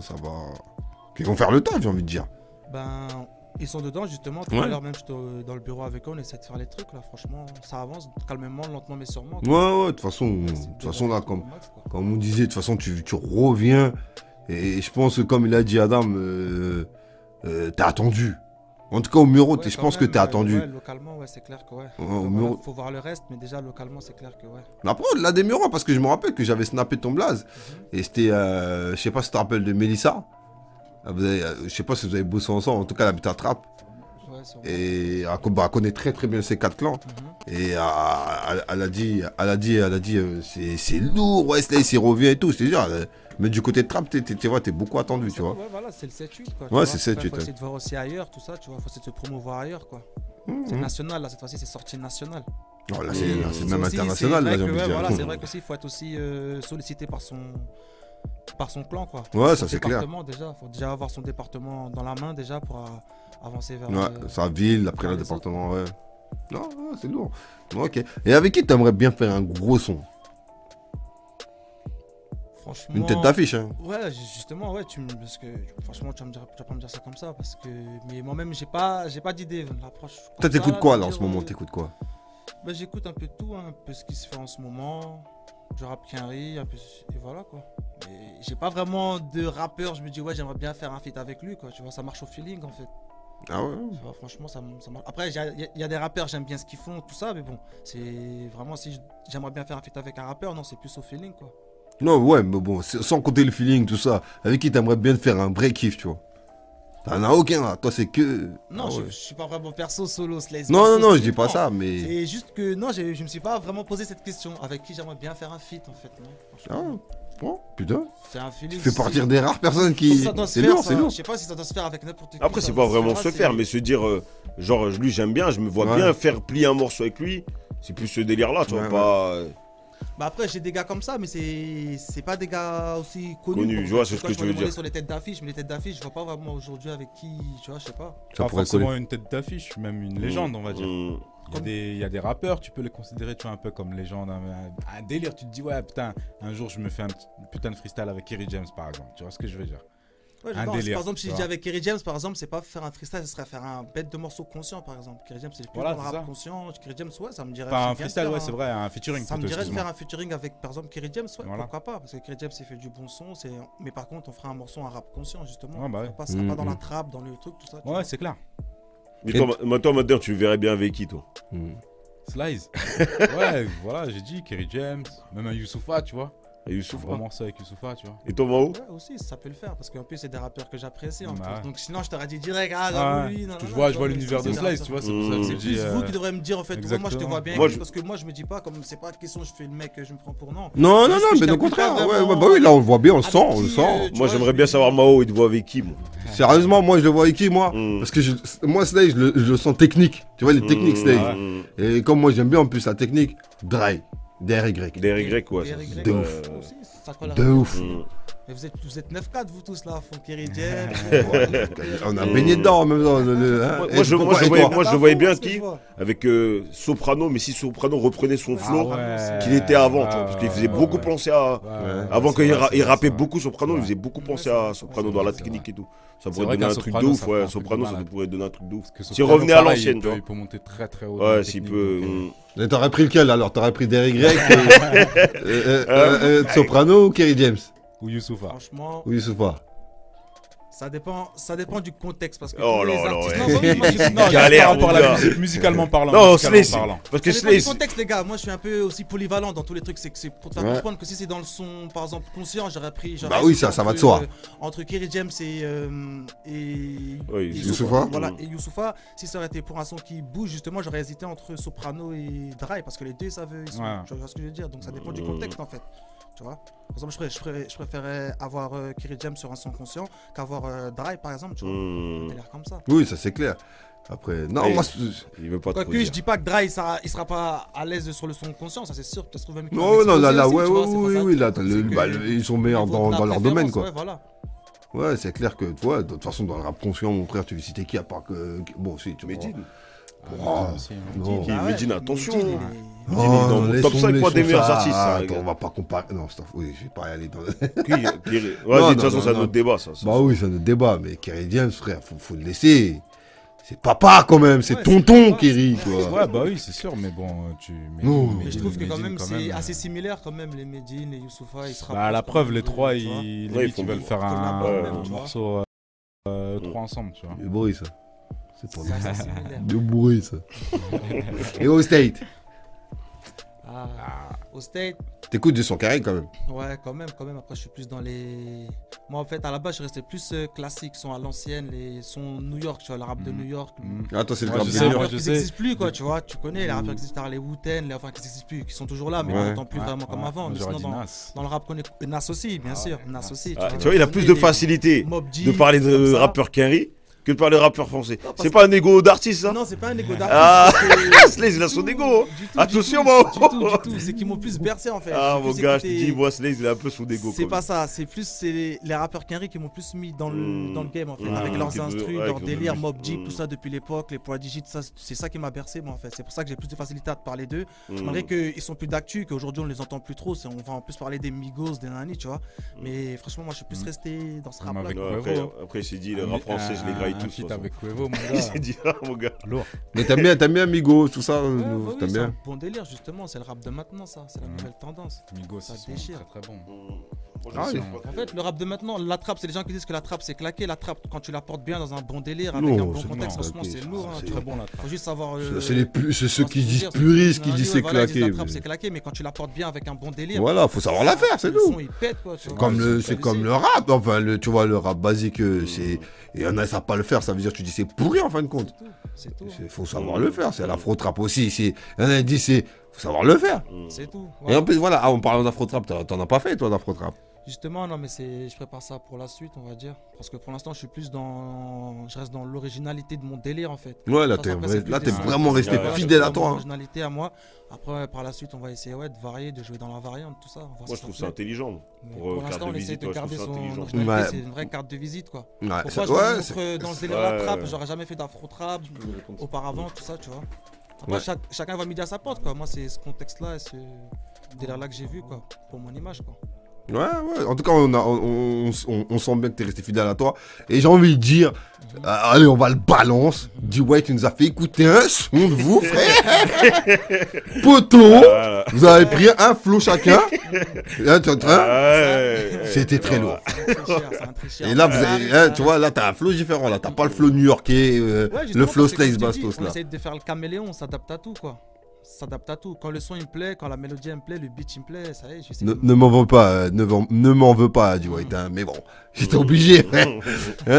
Qu'ils vont faire le taf, j'ai envie de dire. Ben, ils sont dedans justement. Tout Ouais. à l'heure même, j'étais dans le bureau avec eux, on essaie de faire les trucs là. Franchement, ça avance calmement, lentement mais sûrement. Ouais, de toute façon, là, comme on disait, de toute façon, tu reviens. Et je pense que, comme il a dit Adam, t'es attendu. En tout cas, au Muro, je pense que t'es attendu. Ouais, localement, ouais, c'est clair que ouais. Ouais, au Voilà, Muro. faut voir le reste, mais déjà localement, c'est clair que ouais. Après, au-delà des Mureaux, parce que je me rappelle que j'avais snappé ton blaze. Et c'était, je sais pas si tu te rappelles de Mélissa. Je sais pas si vous avez bossé ensemble, en tout cas, elle habite à Trappes. Ouais, sûrement. Et elle connaît très très bien ces 4 clans. Et elle a dit, c'est lourd, ouais, Slaze, il revient et tout. Je te dis, mais du côté de Trappes, t'es beaucoup attendu, tu vois. Ouais, voilà, c'est le 7-8 quoi. Ouais, tu c'est vois. 7-8, Faut essayer de voir aussi ailleurs, tout ça, tu vois. Faut essayer de se promouvoir ailleurs, quoi. C'est national, là, cette fois-ci, c'est sorti national. Non, là, c'est même aussi, international, c'est là, vrai j'ai que, envie de ouais, dire. voilà, c'est vrai qu'aussi, il faut être aussi sollicité par son clan, quoi. Ouais, Son ça, c'est clair. département, déjà, faut déjà avoir son département dans la main, déjà, pour avancer vers... Ouais, sa ville, après vers le les département, ouais. Non, ouais, c'est lourd. Ok. Et avec qui t'aimerais bien faire un gros son? Franchement... Une tête d'affiche, hein. Ouais, justement, ouais, parce que franchement, tu vas pas me dire ça comme ça, parce que... Mais moi-même, j'ai pas d'idée, l'approche... Toi, comme ça, t'écoutes quoi, de là, en dire, ce moment? T'écoutes quoi? Bah, j'écoute un peu de tout, hein, un peu ce qui se fait en ce moment, du rap Quinry, un peu, et voilà quoi. Mais j'ai pas vraiment de rappeur, je me dis ouais j'aimerais bien faire un feat avec lui quoi, tu vois, ça marche au feeling en fait. Ah ouais? Tu vois, franchement ça marche. Après il y a des rappeurs, j'aime bien ce qu'ils font, tout ça, mais bon, c'est vraiment si j'aimerais bien faire un feat avec un rappeur, non c'est plus au feeling quoi. Non, ouais, mais bon, sans compter le feeling, tout ça, avec qui t'aimerais bien faire un vrai kiff, tu vois? T'en as aucun, là. Toi, c'est que... Non, Ah ouais. je suis pas vraiment perso solo, Slaze. Non, je dis pas ça, mais... C'est juste que non, je me suis pas vraiment posé cette question, avec qui j'aimerais bien faire un feat en fait, non. Ah, Franchement, bon, putain. c'est un feeling. Tu fais partir des rares personnes qui... Ça doit se C'est faire, lourd, ça. c'est lourd. Je sais pas si ça doit se faire avec n'importe qui. Après, ça c'est doit pas vraiment faire, se c'est- faire, mais se dire, genre, lui, j'aime bien, je me vois Ouais. bien faire plier un morceau avec lui. C'est plus ce délire-là, tu vois, Ouais, pas. Bah après, j'ai des gars comme ça, mais c'est pas des gars aussi connus. Connus, quoi. je vois, c'est ce Quand que je tu me veux demandais dire. sur les têtes d'affiche, mais les têtes d'affiche, je vois pas vraiment aujourd'hui avec qui, tu vois, je sais pas. Ça Pas pourrait forcément coller. une tête d'affiche, même une légende, on va dire. Mm. Il y a des rappeurs, tu peux les considérer, tu vois, un peu comme légende, un délire. Tu te dis, ouais, putain, un jour je me fais un putain de freestyle avec Kerry James, par exemple. Tu vois ce que je veux dire? Ouais, Un non, délire, par exemple, si tu je dis vois. avec Kerry James, par exemple, c'est pas faire un freestyle, ce serait faire un bête de morceaux conscient, par exemple. Kerry James, c'est plus Voilà, dans le c'est rap ça. conscient. Kerry James, ouais, ça me dirait. Pas c'est un bien de freestyle, faire ouais, un- c'est vrai, un featuring Ça me plutôt, dirait de excuse-moi. faire un featuring avec, par exemple, Kerry James, ouais, Voilà. pourquoi pas? Parce que Kerry James, il fait du bon son, mais par contre, on fera un morceau, un rap conscient, justement. Ouais, bah ouais. Ça sera pas dans la trappe, dans le truc, tout ça. tu Ouais, vois. c'est clair. Mais toi, maintenant, tu le verrais bien avec qui, toi? Slice. Ouais, voilà, j'ai dit Kerry James, même un Youssoufa, tu vois. Et Youssouf, Un morceau avec Youssoufa, tu vois. Et toi, Mao? Ouais, aussi, ça peut le faire, parce qu'en plus, c'est des rappeurs que j'apprécie. en Bah plus. ouais. Donc sinon, je t'aurais dit direct, ah, Ouais, non, lui, non, je non, vois non, l'univers de c'est Slice, ça. tu vois, c'est pour ça que Mm. j'ai C'est dit. plus vous qui devrez me dire en fait. Moi, je te exactement. vois bien. Moi, parce que moi, je me dis pas, comme c'est pas question, je fais le mec, je me prends pour non. Non, Juste que je mais au t'appuie contraire. pas Ouais, vraiment bah oui, là, on le voit bien, on le avec sent, on le qui, sent. tu Moi, vois, j'aimerais je bien me savoir dis- Mao, il te voit avec qui, moi? Sérieusement, moi, je le vois avec qui, moi? Mm. Parce que moi, Slaze, je le sens technique. Tu vois, les techniques, Slaze. Mm. Et comme moi, j'aime bien en plus la technique, Dry. DRY. DRY, ouais. DRY, De ouais. ouf. aussi, ça colle à De la- ouf. Mais vous êtes 9-4 vous tous là, font Kerry James. On a baigné dedans en même temps. Hein. Moi, je le voyais bien qui vois. avec Soprano, mais si Soprano reprenait son flow ouais. qu'il était avant, Ah, tu vois, parce qu'il faisait ouais, beaucoup ouais. penser à. Ouais, Avant c'est qu'il vrai, c'est rappait vrai. beaucoup Soprano, il Ouais. faisait beaucoup penser à Soprano dans la technique et tout. Ça C'est pourrait vrai donner qu'un un truc de Soprano, ouf, ça fait un ouais. truc de Soprano, ça malade. pourrait donner un truc de ouf. Parce que S'il Soprano, revenait à pareil, l'ancienne, tu vois. il peut monter très très haut. dans la Ouais, s'il technique, peut. donc, Mais t'aurais pris lequel alors? T'aurais pris DRY, Soprano ou Kerry James? Ou Youssoufa. Franchement, Ou Youssoufa? ça dépend du contexte parce que Oh tous les là là, artistes. ouais. Non, bah oui, moi, je- Non, Galère, par mon la gars. musique, musicalement parlant. Non, musicalement Slay, parlant. parce que Ça dépend du Slay, contexte, les gars. Moi, je suis un peu aussi polyvalent dans tous les trucs. C'est que c'est pour te faire Ouais. comprendre que si c'est dans le son, par exemple, conscient, j'aurais pris. Bah oui, ça va de soi. Entre Kerry James et Oui, Youssoufa. Voilà, et Youssoufa, si ça aurait été pour un son qui bouge, justement, j'aurais hésité entre Soprano et Dry parce que les deux, ils sont. Ouais. Tu vois ce que je veux dire? Donc ça dépend du contexte en fait. Tu vois? Par exemple, je préférais avoir Kerry James sur un son conscient qu'avoir Dry par exemple. Tu vois? Hmm. Des l'air comme ça. Oui, ça c'est clair. Après, non, Et- moi. il veut pas trop Quoique, je dire. dis pas que Dry, il sera pas à l'aise sur le son conscient, ça c'est sûr. Peut-être trouver même qu'il va Non, non, là, m'exploser ouais, aussi, tu vois, ouais, c'est oui, pas ça, oui, tu là, vois, t'as c'est que ils sont meilleurs niveau de dans la leur domaine, préférence, quoi. ouais, voilà. Ouais, c'est clair que, tu vois, de toute façon, dans le rap conscient, mon frère, tu veux citer qui à part que. Bon, si, tu vois. Medine. Oh, aussi, hein. non. Qui- Ah ouais, Medine, attention. Medine, Medine, Oh, il est dans mon top laissons- 5 moi, des laissons meilleurs ça. artistes, ça, Attends, gars. on va pas comparer. Non, stop, oui, je vais pas y aller dans. Vas-y, de toute non, façon, c'est un non. autre débat, ça. Bah oui, c'est notre débat, mais Kerry James, frère, faut le laisser. C'est papa quand même, c'est Ouais, tonton c'est papa, Kerry, c'est tu vois. Ouais, bah oui, c'est sûr, mais bon, Non. Mais je trouve que quand Medine, même c'est assez similaire quand même les Medine et Youssoufa ils se Bah, à rapprochent la quand preuve, même les de- trois, tu vois. ils Ouais, ils font veulent faire comme la un bande même, tu vois. morceau trois ensemble, tu vois. Du bruit, ça. C'est pas C'est assez similaire. du bruit, ça. Et au State, Ah, au State, t'écoutes du son carré quand même. ouais, quand même. Après, je suis plus dans les. Moi, en fait, à la base, je restais plus classique, son à l'ancienne, les sons New York, tu vois, le rap de New York. Ah, toi, c'est le Ouais, rap je de sais, New Les York. rappeurs je qui sais. n'existent plus, quoi, tu vois. Tu connais les rappeurs qui existent, les Wu-Tang, enfin, qui n'existent plus, qui sont toujours là, mais on Ouais. n'entend plus vraiment comme avant. Mais J'aurais sinon, dit dans, Nas. dans le rap qu'on est. Nas aussi, bien sûr. Nas aussi. Ah, tu vois, il a plus de facilité Mob G, de parler comme de ça. rappeur Kerry que de parler de rappeur français. parce C'est que- pas un ego d'artiste, ça? Non, c'est pas un égo d'artiste. Ah, c'est- Slay, il a son du ego, tout, hein. du tout, Attention, du moi. tout, du tout. C'est qu'ils m'ont plus bercé en fait. Ah, J'ai mon plus gars, je te écouté- dis, moi, Slay, il a un peu son ego. C'est quand pas même. ça, c'est plus les rappeurs Kenry qui m'ont plus mis dans le game en fait, avec Ah, leurs qui veut- instrus, ouais, leur qui délire, veut- Mob Deep, tout ça depuis l'époque, les Prodigy, tout ça, c'est ça qui m'a bercé moi en fait. C'est pour ça que j'ai plus de facilité à te parler d'eux, malgré qu'ils sont plus d'actu, qu'aujourd'hui on les entend plus trop, on va en plus parler des Migos, des Nani, tu vois. Mais franchement, moi je suis plus resté dans ce rap là. avec- Ouais, après, il s'est dit, le rap français, je les graille tous. Un de feat toute façon. avec Quavo, mon Il s'est gars. dit, ah, mon gars. Lourd. Mais t'aimes bien Migos, tout ça, Ouais, t'aimes c'est bien. un bon délire justement, c'est le rap de maintenant ça, c'est la nouvelle tendance. Migos, Ça ils sont déchire. très très bons. Ah, oui. En fait, le rap de maintenant, la trappe, c'est les gens qui disent que la trappe c'est claqué. La trappe, quand tu la portes bien dans un bon délire, avec Non, un bon c'est- contexte, non, franchement, ok, c'est ça, lourd. hein, c'est tu Très vois. bon, là. Faut juste savoir. C'est ceux qui disent dire, puristes qui ouais, disent c'est voilà, ils disent claqué. La trappe, mais- c'est claqué, mais quand tu la portes bien avec un bon délire. Voilà, faut savoir la faire, c'est le tout. son, il pète, quoi, tu vois. C'est comme le rap, enfin, tu vois, le rap basique, c'est. Il y en a, ça savent pas le faire, ça veut dire, tu dis, c'est pourri en fin de compte. C'est tout. Il faut savoir le faire, c'est l'afro-trap aussi. Il y en a qui disent, c'est. Faut savoir le faire. C'est tout. Et Voilà. en plus, voilà, ah, on parle d'afro-trap, t'en as pas fait, toi, d'afro-trap. Justement, non, mais je prépare ça pour la suite, on va dire. Parce que pour l'instant, je suis plus dans. Je reste dans l'originalité de mon délire, en fait. Ouais, là, Ça, t'es après, c'est plus là, des t'es sons. vraiment resté Ouais, fidèle à Dans mon toi. hein. originalité à moi. Après, par la suite, on va essayer de varier, de jouer dans la variante, tout ça. On va voir Moi, si je trouve ça ça plaît. intelligent. Mais Pour Pour carte l'instant, de on essaie visite, de ouais, je garder trouve ça son intelligent. originalité, Ouais. c'est une vraie carte de visite, quoi. Ouais, Pourquoi ça- je me ouais, montre dans ce délire Ouais. la trap, j'aurais jamais fait d'afro-trap auparavant, tout ça, tu vois. Après, Ouais. chacun va midi à sa porte, quoi. Moi, c'est ce contexte-là et ce délire-là que j'ai vu, quoi, pour mon image, quoi. Ouais. En tout cas, on sent bien que t'es resté fidèle à toi. Et j'ai envie de dire, allez, on va le balance. D-Way, tu nous as fait écouter un son de vous, frère. Poteau, vous avez pris un flow chacun. Hein, C'était très lourd. Et là, vous avez, hein, tu vois, là, t'as un flow différent. Là, t'as pas le flow new-yorkais, le flow Slays Bastos, On là. essaie de faire le caméléon, on s'adapte à tout, quoi. On s'adapte à tout. Quand le son il me plaît, quand la mélodie elle me plaît, le beat il me plaît, ça y est, j'essaie de- Ne m'en veux pas, ne m'en veux pas, D-Way. Mais bon, j'étais obligé, frère.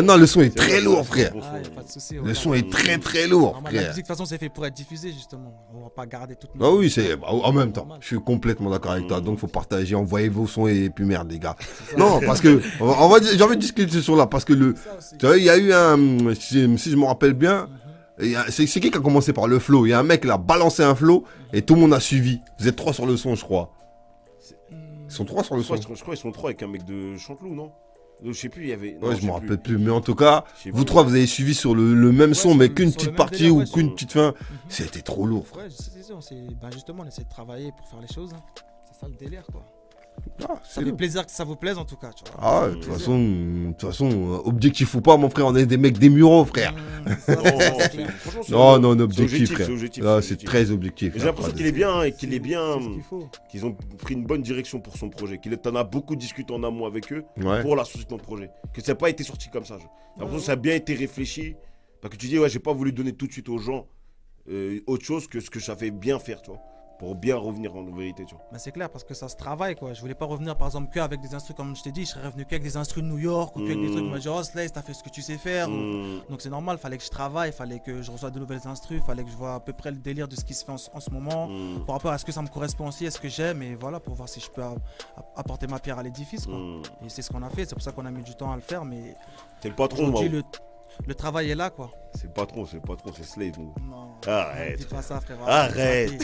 Non, le son est très lourd, frère. Ah, y a pas de souci. Le son est très, très lourd, Normal, la frère. musique, de toute façon, c'est fait pour être diffusé, justement. On va pas garder toute Ah oui, c'est en même temps. Je suis complètement d'accord avec toi. Donc faut partager, envoyer vos sons et puis merde les gars. Non, parce que j'ai envie de discuter sur là parce que tu vois, il y a eu un si je me rappelle bien, C'est qui a commencé par le flow? Il y a un mec qui a balancé un flow et tout le monde a suivi. Vous êtes 3 sur le son, je crois. Ils sont 3 sur le son. Je crois qu'ils sont 3 avec un mec de Chanteloup, non? Je sais plus, il y avait. Ouais, je me rappelle plus. Mais en tout cas, vous 3, vous avez suivi sur le même son, mais qu'une petite partie ou qu'une petite fin. C'était trop lourd, frère. Ouais, c'est ça. Justement, on essaie de travailler pour faire les choses. Hein. C'est ça le délire, quoi. Ah, ça fait plaisir que ça vous plaise, en tout cas. Tu vois. Ah, de toute façon, objectif ou pas, mon frère, on est des mecs des mureaux, frère. Non, objectif, frère. C'est très objectif. J'ai l'impression qu'il est bien et qu'ils ont pris une bonne direction pour son projet. Qu'il t'en a beaucoup discuté en amont avec eux pour la sortie de ton projet. Que ça n'a pas été sorti comme ça. J'ai l'impression que ça a bien été réfléchi. Parce que tu dis, ouais, j'ai pas voulu donner tout de suite aux gens autre chose que ce que je savais bien faire, tu vois. Pour bien revenir en vérité, tu vois. Mais c'est clair, parce que ça se travaille, quoi. Je voulais pas revenir, par exemple, qu'avec des instruments, comme je t'ai dit, je serais revenu qu'avec des instruments de New York, ou qu'avec des trucs, moi, genre, oh, Slays, t'as fait ce que tu sais faire. Donc c'est normal, fallait que je travaille, fallait que je reçoive de nouvelles instruments, fallait que je vois à peu près le délire de ce qui se fait en ce moment, par rapport à ce que ça me correspond aussi, à ce que j'aime, et voilà, pour voir si je peux apporter ma pierre à l'édifice, quoi. Et c'est ce qu'on a fait, c'est pour ça qu'on a mis du temps à le faire, mais... T'es le patron, moi. Le travail est là, quoi. C'est le patron, c'est Slave. Non. Arrête. Dis pas ça, frère. Arrête.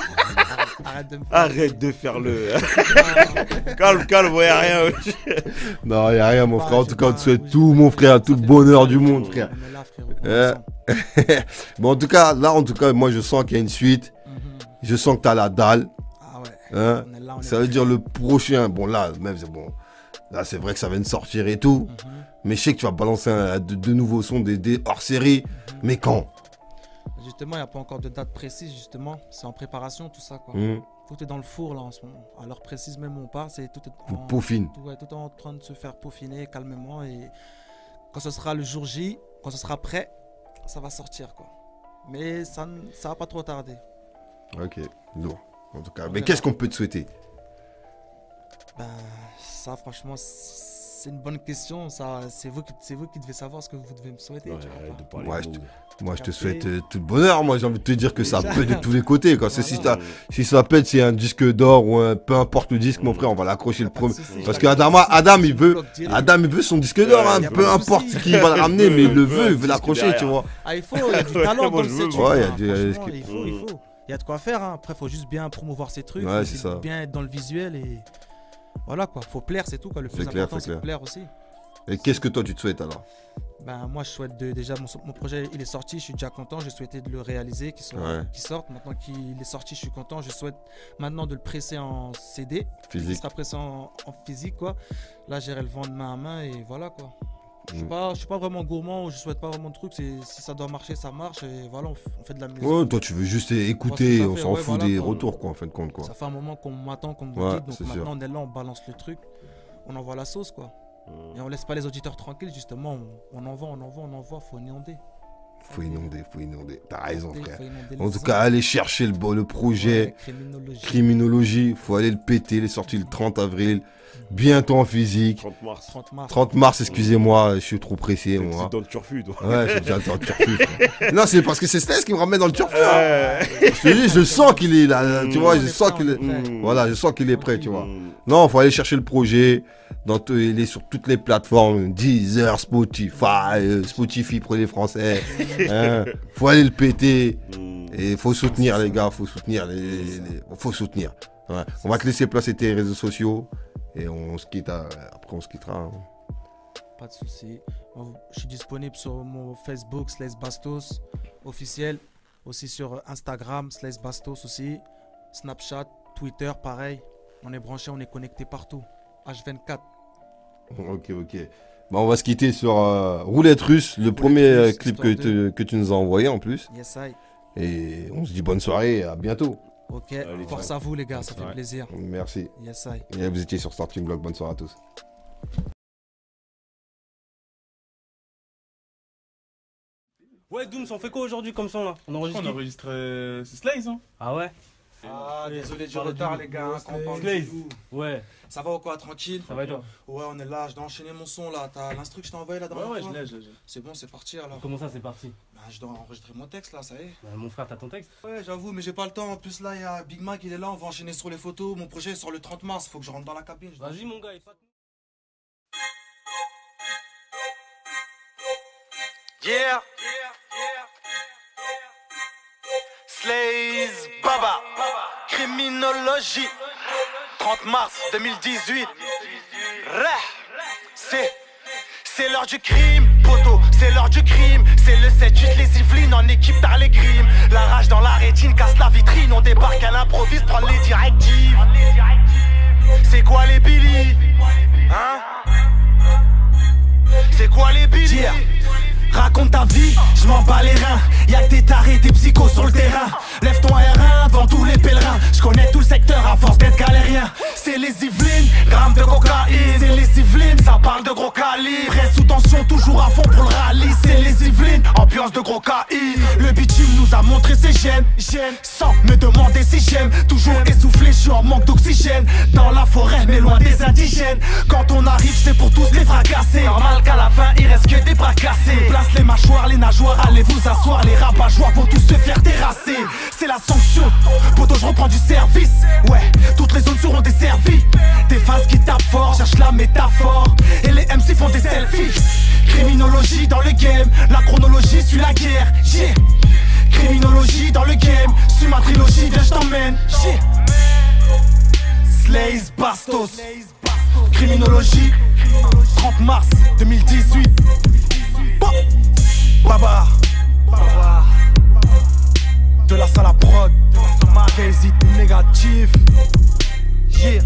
Arrête de faire le. calme, ouais, y'a rien. Non, y'a rien, mon frère. En tout cas, on te souhaite tout, mon frère, tout le bonheur du monde, frère. On est là, frère. Bon, en tout cas, moi, je sens qu'il y a une suite. Je sens que t'as la dalle. Ah ouais. Hein? Ça veut dire le prochain. Bon, là, même, c'est bon. Là, c'est vrai que ça vient de sortir et tout. Mais je sais que tu vas balancer de nouveaux sons, des hors-série. Mais quand? Justement, il n'y a pas encore de date précise, justement. C'est en préparation, tout ça, quoi. Tout est dans le four, là, en ce moment. À l'heure précise, même où on part, c'est tout peaufine. Tout en train de se faire peaufiner calmement. Et quand ce sera le jour J, quand ce sera prêt, ça va sortir, quoi. Mais ça va pas trop tarder. Ok, lourd. En tout cas, mais qu'est-ce qu'on peut te souhaiter? Ben, ça, franchement, c'est une bonne question. C'est vous qui devez savoir ce que vous devez me souhaiter. Moi, je te souhaite tout le bonheur. Moi, j'ai envie de te dire que ça pète de tous les côtés. Quoi. Si ça pète, c'est un disque d'or ou peu importe le disque, mon frère, on va l'accrocher le premier. Parce que Adam, il veut son disque d'or. Hein, peu importe qui va le ramener, mais il veut l'accrocher, tu vois. Ah, il y a du talent dans le set. Ouais, il faut. Il y a de quoi faire. Hein. Après, il faut juste bien promouvoir ses trucs. Ouais, c'est ça. Bien être dans le visuel et. Voilà quoi, faut plaire, c'est tout quoi. Le plus important, c'est plaire aussi. Et qu'est-ce que toi tu te souhaites alors? Ben moi je souhaite déjà mon projet il est sorti, je suis déjà content, je souhaitais de le réaliser, qu'il sorte. Maintenant qu'il est sorti, je suis content, je souhaite maintenant de le presser en CD, physique. Il sera pressé en physique quoi. Là j'irai le vendre main à main et voilà quoi. Je suis pas vraiment gourmand, je souhaite pas vraiment de trucs, si ça doit marcher, ça marche et voilà, on fait de la musique. Ouais, toi tu veux juste écouter, on s'en fout des retours quoi en fin de compte quoi. Ça fait un moment qu'on m'attend, qu'on me dit, donc maintenant on est là, on balance le truc, on envoie la sauce quoi. Et on laisse pas les auditeurs tranquilles justement, on envoie, faut inonder. Faut inonder. T'as raison, frère. En tout cas, allez chercher le projet Criminologie. Faut aller le péter. Il est sorti le 30 avril. Bientôt en physique. 30 mars, excusez-moi, je suis trop pressé. Moi. C'est dans le turfu, toi. Ouais, je suis déjà dans le turfu. Non, c'est parce que c'est Sless qui me ramène dans le turfu. Je te dis, je sens qu'il est là. Tu vois, je sens qu'il est. Voilà, je sens qu'il est prêt, tu vois. Non, faut aller chercher le projet. Il est sur toutes les plateformes, Deezer, Spotify pour les Français. Faut aller le péter. Et faut soutenir les gars, faut soutenir. Faut soutenir. Ouais. On va te laisser placer tes réseaux sociaux et on se quitte. Après on se quittera. Hein. Pas de souci. Je suis disponible sur mon Facebook Slays Bastos officiel, aussi sur Instagram Slays Bastos aussi, Snapchat, Twitter pareil. On est branché, on est connecté partout. H24. Ok. Bah, on va se quitter sur Roulette Russe, le premier clip que tu nous as envoyé en plus. Yes, I. Et on se dit bonne soirée, à bientôt. Ok, force à vous les gars, ça fait plaisir. Merci. Yes, I. Et vous étiez sur Starting Block, bonne soirée à tous. Ouais, Dooms, on fait quoi aujourd'hui comme son là? On enregistre. C'est Slays, hein? Ah ouais? Ah, désolé du retard, les gars. Slays. Ouais. Ça va ou quoi, tranquille? Ça va et toi? Ouais, on est là, je dois enchaîner mon son là. T'as l'instru que je t'ai envoyé là dernière fois? Ouais, je l'ai. C'est bon, c'est parti alors. Comment ça, c'est parti? Bah, je dois enregistrer mon texte là, ça y est. Bah, mon frère, t'as ton texte? Ouais, j'avoue, mais j'ai pas le temps. En plus, là, il y a Big Mac, il est là, on va enchaîner sur les photos. Mon projet est sur le 30 mars, faut que je rentre dans la cabine. Vas-y, mon gars, il faut. Yeah. Slays Baba, criminologie, 30 mars 2018. C'est l'heure du crime, poteau, c'est l'heure du crime. C'est le 7-8, les Yvelines en équipe dans les grimes. La rage dans la rétine, casse la vitrine. On débarque à l'improviste, prendre les directives. C'est quoi les Billy? Hein? C'est quoi les Billy? Yeah. Raconte ta vie, je m'en bats les reins. Y'a que des tarés, des psychos sur le terrain. Lève ton R1 devant tous les pèlerins. Je connais tout le secteur à force d'être galérien. C'est les Yvelines, grammes de cocaïne. C'est les Yvelines, ça parle de gros calibre. Reste sous tension, toujours à fond pour le rallye. C'est les Yvelines, ambiance de gros caïd. Le bitume nous a montré ses gènes. Sans me demander si j'aime. Toujours essoufflé, je suis en manque d'oxygène. Dans la forêt, mais loin des indigènes. Quand on arrive, c'est pour tous les fracasser. Normal qu'à la fin, il reste que des bras cassés. Les mâchoires, les nageoires, allez vous asseoir. Les rabat-joie vont tous se faire terrasser. C'est la sanction, poto je reprends du service. Ouais, toutes les zones seront desservies. Des phases qui tapent fort, cherchent la métaphore. Et les MC font des selfies. Criminologie dans le game, la chronologie suit la guerre. Yeah. Criminologie dans le game, suis ma trilogie, viens je t'emmène. Yeah. Slays Bastos, criminologie, 30 mars 2018. Baba, de la salle à prod, Kézit négatif. Yeah.